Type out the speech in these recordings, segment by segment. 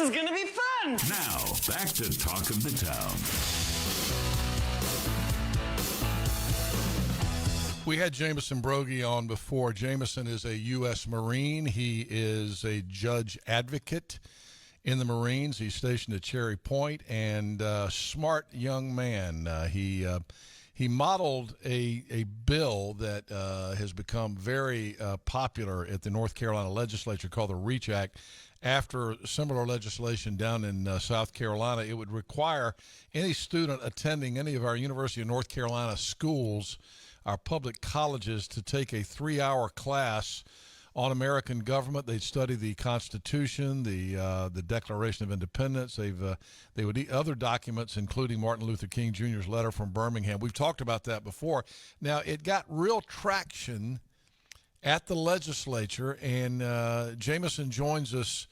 is going to be fun. Now, back to Talk of the Town. We had Jameson Broggi on before. Jameson is a U.S. Marine. He is a judge advocate in the Marines. He's stationed at Cherry Point, and smart young man. He modeled a bill that has become very popular at the North Carolina legislature called the REACH Act. After similar legislation down in South Carolina, it would require any student attending any of our University of North Carolina schools, our public colleges, to take a 3-hour class on American government. They'd study the Constitution, the Declaration of Independence. They would eat other documents, including Martin Luther King Jr.'s letter from Birmingham. We've talked about that before. Now, it got real traction at the legislature, and Jameson joins us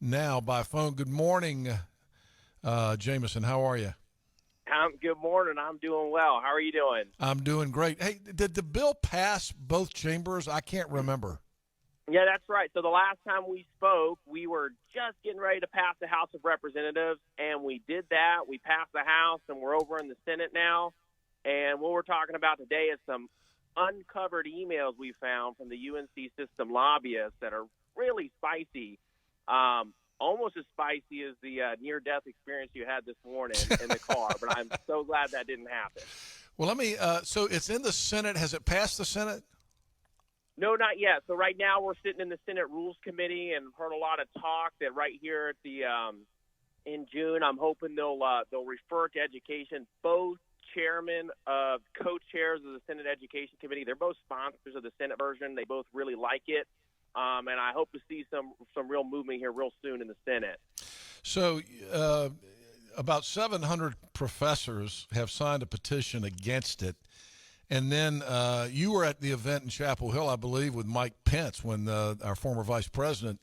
now by phone. Good morning, Jameson. How are you? Good morning. I'm doing well. How are you doing? I'm doing great. Hey, did the bill pass both chambers? I can't remember. Yeah, that's right. So the last time we spoke, we were just getting ready to pass the House of Representatives, and we did that. We passed the House, and we're over in the Senate now. And what we're talking about today is some uncovered emails we found from the UNC system lobbyists that are really spicy, almost as spicy as the near-death experience you had this morning in the car. But I'm so glad that didn't happen. Well, let me so it's in the Senate. Has it passed the Senate? No, not yet. So right now we're sitting in the Senate Rules Committee and heard a lot of talk that right here at the in June, I'm hoping they'll refer to education. Both chairmen of co-chairs of the Senate Education Committee, they're both sponsors of the Senate version. They both really like it, and I hope to see some real movement here real soon in the Senate. So about 700 professors have signed a petition against it. And then you were at the event in Chapel Hill, I believe, with Mike Pence when our former vice president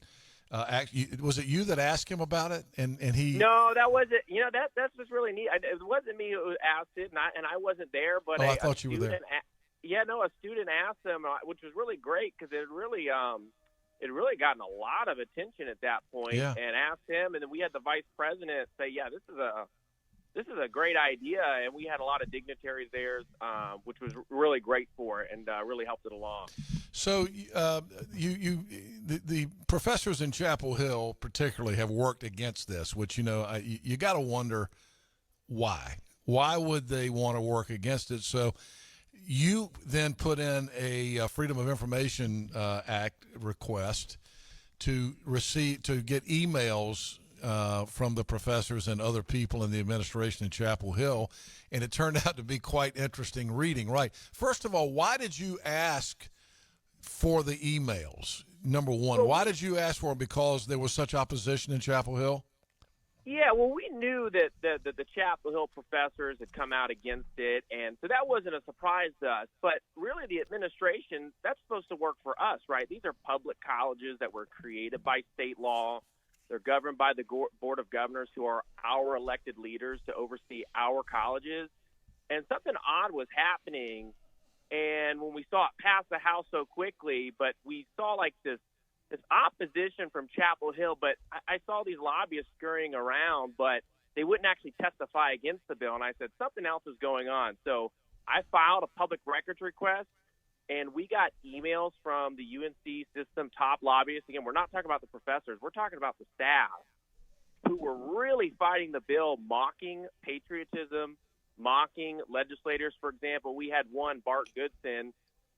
was it you that asked him about it? And he No, that wasn't. You know, that's what's really neat. It wasn't me who asked it, and I wasn't there. But I thought you were there. A student asked him, which was really great because it really gotten a lot of attention at that point. Yeah. And asked him, and then we had the vice president say, "Yeah, this is a great idea," and we had a lot of dignitaries there, which was really great for it and really helped it along. So the professors in Chapel Hill particularly have worked against this, which, you got to wonder why. Why would they want to work against it? So you then put in a Freedom of Information Act request to get emails from the professors and other people in the administration in Chapel Hill, and it turned out to be quite interesting reading. Right. First of all, why did you ask for the emails? Number one, why did you ask for them? Because there was such opposition in Chapel Hill? Yeah, well, we knew that the Chapel Hill professors had come out against it, and so that wasn't a surprise to us. But really, the administration, that's supposed to work for us, right? These are public colleges that were created by state law. They're governed by the Board of Governors, who are our elected leaders to oversee our colleges. And something odd was happening, and when we saw it pass the House so quickly, but we saw like this opposition from Chapel Hill, but I saw these lobbyists scurrying around, but they wouldn't actually testify against the bill. And I said, something else is going on. So I filed a public records request, and we got emails from the UNC system top lobbyists. Again, we're not talking about the professors. We're talking about the staff who were really fighting the bill, mocking patriotism, mocking legislators. For example, we had one, Bart Goodson,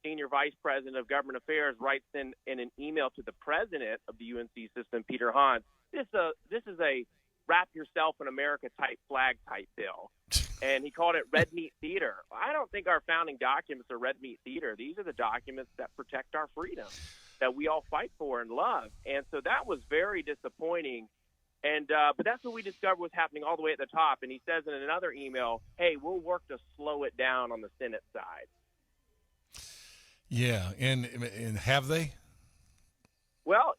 Senior Vice President of Government Affairs, writes in an email to the president of the UNC system, Peter Hahn, this is a wrap yourself in America type flag type bill. And he called it red meat theater. I don't think our founding documents are red meat theater. These are the documents that protect our freedom that we all fight for and love. And so that was very disappointing. And but that's what we discovered was happening all the way at the top. And he says in another email, hey, we'll work to slow it down on the Senate side. Yeah, and have they? Well,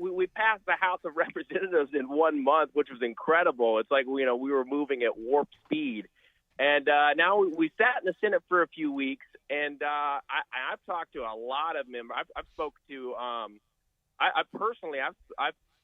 we passed the House of Representatives in 1 month, which was incredible. It's like, we were moving at warp speed. And now we sat in the Senate for a few weeks, and I've talked to a lot of members. I've spoke to I've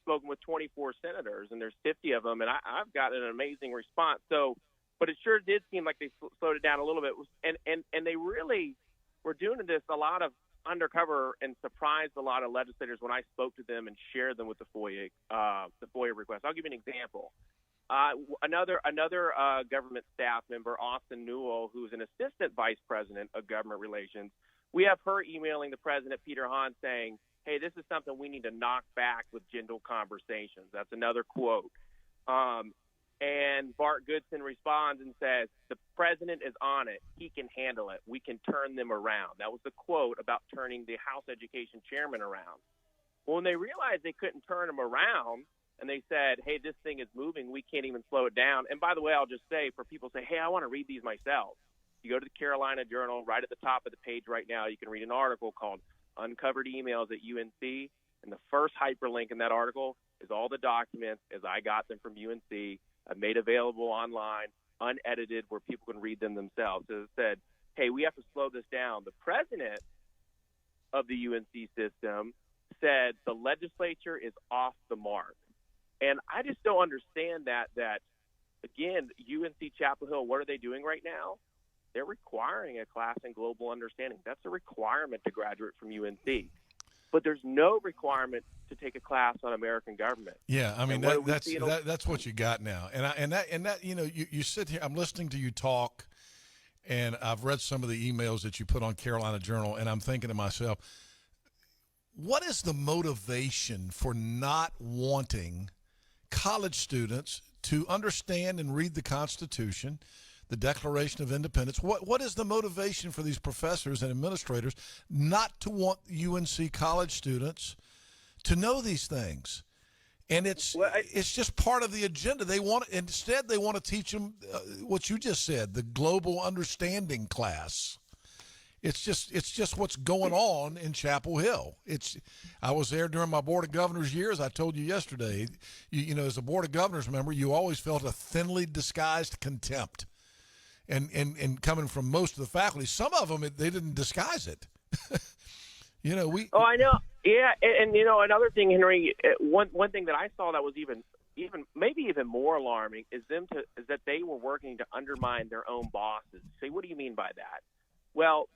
spoken with 24 senators, and there's 50 of them, and I've gotten an amazing response. So, but it sure did seem like they slowed it down a little bit, and they really were doing this a lot of undercover and surprised a lot of legislators when I spoke to them and shared them with the FOIA request. I'll give you an example. Another government staff member, Austin Newell, who's an assistant vice president of government relations, we have her emailing the president, Peter Hahn, saying, hey, this is something we need to knock back with gentle conversations. That's another quote. And Bart Goodson responds and says, the president is on it. He can handle it. We can turn them around. That was the quote about turning the House Education chairman around. Well, when they realized they couldn't turn him around, and they said, hey, this thing is moving, we can't even slow it down. And by the way, I'll just say, for people who say, hey, I want to read these myself, you go to the Carolina Journal, right at the top of the page right now, you can read an article called Uncovered Emails at UNC, and the first hyperlink in that article is all the documents as I got them from UNC, made available online, unedited, where people can read them themselves. So it said, hey, we have to slow this down. The president of the UNC system said the legislature is off the mark. And I just don't understand that, again, UNC Chapel Hill, what are they doing right now? They're requiring a class in global understanding. That's a requirement to graduate from UNC. But there's no requirement to take a class on American government. Yeah, I mean that's what you got now. And that you know, you sit here, I'm listening to you talk, and I've read some of the emails that you put on Carolina Journal, and I'm thinking to myself, what is the motivation for not wanting college students to understand and read the Constitution, the Declaration of Independence? What is the motivation for these professors and administrators not to want UNC college students to know these things? And it's just part of the agenda. Instead they want to teach them what you just said, the global understanding class. It's just what's going on in Chapel Hill. I was there during my Board of Governors years. I told you yesterday, you know, as a Board of Governors member, you always felt a thinly disguised contempt. And coming from most of the faculty, some of them, they didn't disguise it. You know, Oh, I know. Yeah, and you know, another thing, Henry, one thing that I saw that was even maybe even more alarming is that they were working to undermine their own bosses. Say, what do you mean by that? Well,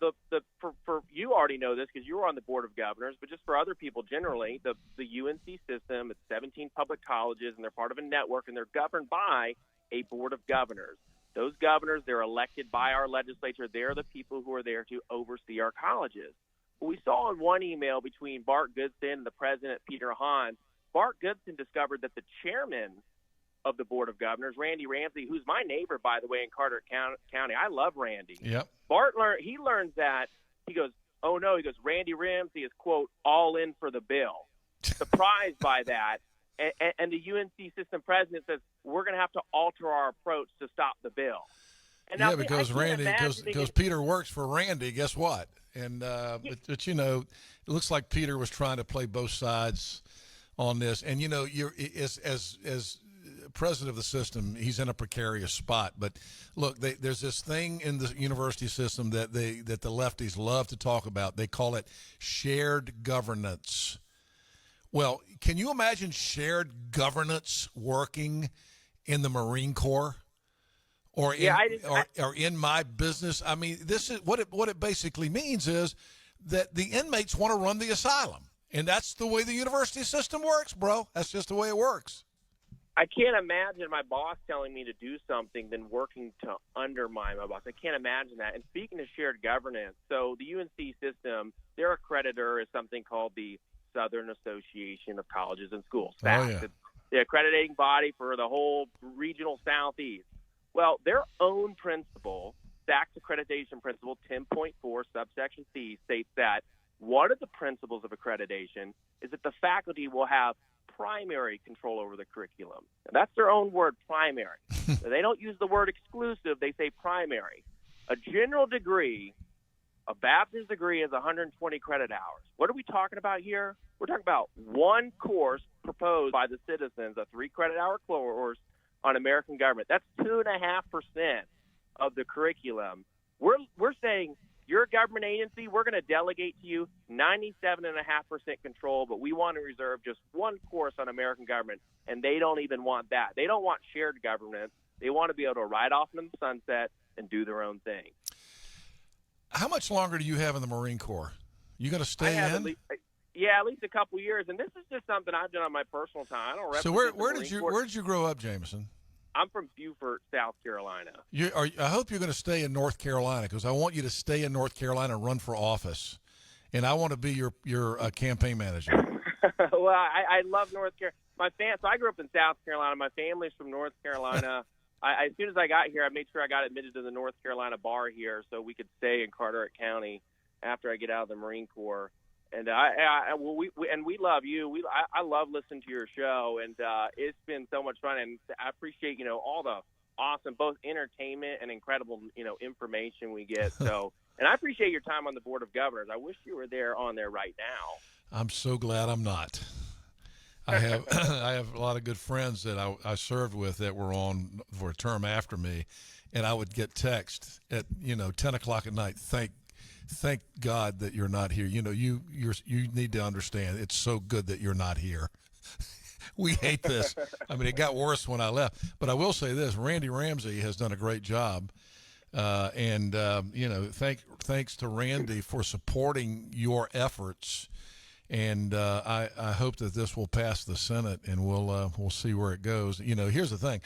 for you already know this because you were on the Board of Governors, but just for other people generally, the UNC system, it's 17 public colleges, and they're part of a network, and they're governed by a Board of Governors. Those governors, they're elected by our legislature. They're the people who are there to oversee our colleges. What we saw in one email between Bart Goodson and the president, Peter Hahn, Bart Goodson discovered that the chairman of the Board of Governors, Randy Ramsey, who's my neighbor, by the way, in Carteret County. I love Randy. Yep. Bart learns that. He goes, oh, no. He goes, Randy Ramsey is, quote, all in for the bill. Surprised by that. And the UNC system president says, we're going to have to alter our approach to stop the bill. And yeah, because Peter works for Randy, guess what? And but you know, it looks like Peter was trying to play both sides on this. And you know, as president of the system, he's in a precarious spot. But look, there's this thing in the university system that the lefties love to talk about. They call it shared governance. Well, can you imagine shared governance working in the Marine Corps or in my business? I mean, this is what it basically means is that the inmates want to run the asylum, and that's the way the university system works, bro. That's just the way it works. I can't imagine my boss telling me to do something than working to undermine my boss. I can't imagine that. And speaking of shared governance, so the UNC system, their accreditor is something called the Southern Association of Colleges and Schools. Oh, yeah. It's the accrediting body for the whole regional Southeast. Well, their own principle, SAC's accreditation principle 10.4 subsection C, states that one of the principles of accreditation is that the faculty will have primary control over the curriculum. Now, that's their own word, primary. They don't use the word exclusive. They say primary. A general degree, a bachelor's degree, is 120 credit hours. What are we talking about here? We're talking about one course proposed by the citizens, a 3 credit hour course on American government. That's 2.5% of the curriculum. We're saying you're a government agency. We're going to delegate to you 97.5% control, but we want to reserve just one course on American government, and they don't even want that. They don't want shared governance. They want to be able to ride off into the sunset and do their own thing. How much longer do you have in the Marine Corps? You going to stay in? At least a couple years, and this is just something I've done on my personal time. I don't represent So where did you grow up, Jameson? I'm from Beaufort, South Carolina. I hope you're going to stay in North Carolina, because I want you to stay in North Carolina and run for office, and I want to be your campaign manager. Well, I love North Carolina. So I grew up in South Carolina. My family's from North Carolina. As soon as I got here, I made sure I got admitted to the North Carolina bar here, so we could stay in Carteret County after I get out of the Marine Corps. And we love you. I love listening to your show, and it's been so much fun. And I appreciate all the awesome both entertainment and incredible information we get. So, and I appreciate your time on the Board of Governors. I wish you were on there right now. I'm so glad I'm not. I have a lot of good friends that I served with that were on for a term after me, and I would get text at 10 o'clock at night. Thank God that you're not here. You need to understand, it's so good that you're not here. We hate this. I mean, it got worse when I left. But I will say this: Randy Ramsey has done a great job, and thanks to Randy for supporting your efforts. And I hope that this will pass the Senate, and we'll see where it goes. Here's the thing.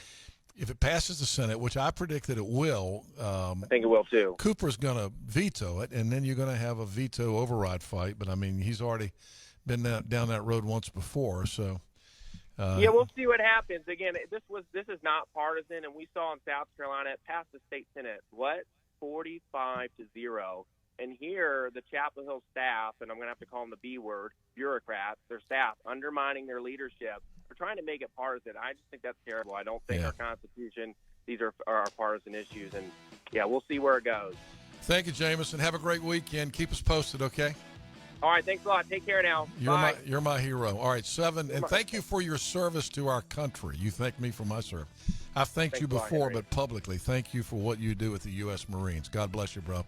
If it passes the Senate, which I predict that it will, I think it will too. Cooper's going to veto it, and then you're going to have a veto override fight. But I mean, he's already been down that road once before, so. We'll see what happens. Again, this is not partisan, and we saw in South Carolina it passed the state Senate 45-0. And here, the Chapel Hill staff, and I'm going to have to call them the B word, bureaucrats, their staff, undermining their leadership. They're trying to make it partisan. I just think that's terrible. I don't think our Constitution, these are our partisan issues. And, we'll see where it goes. Thank you, Jameson. Have a great weekend. Keep us posted, okay? All right, thanks a lot. Take care now. Bye. You're my hero. All right, 7. And thank you for your service to our country. You thank me for my service. I've thanked you before, but publicly. Thank you for what you do with the U.S. Marines. God bless you, bro.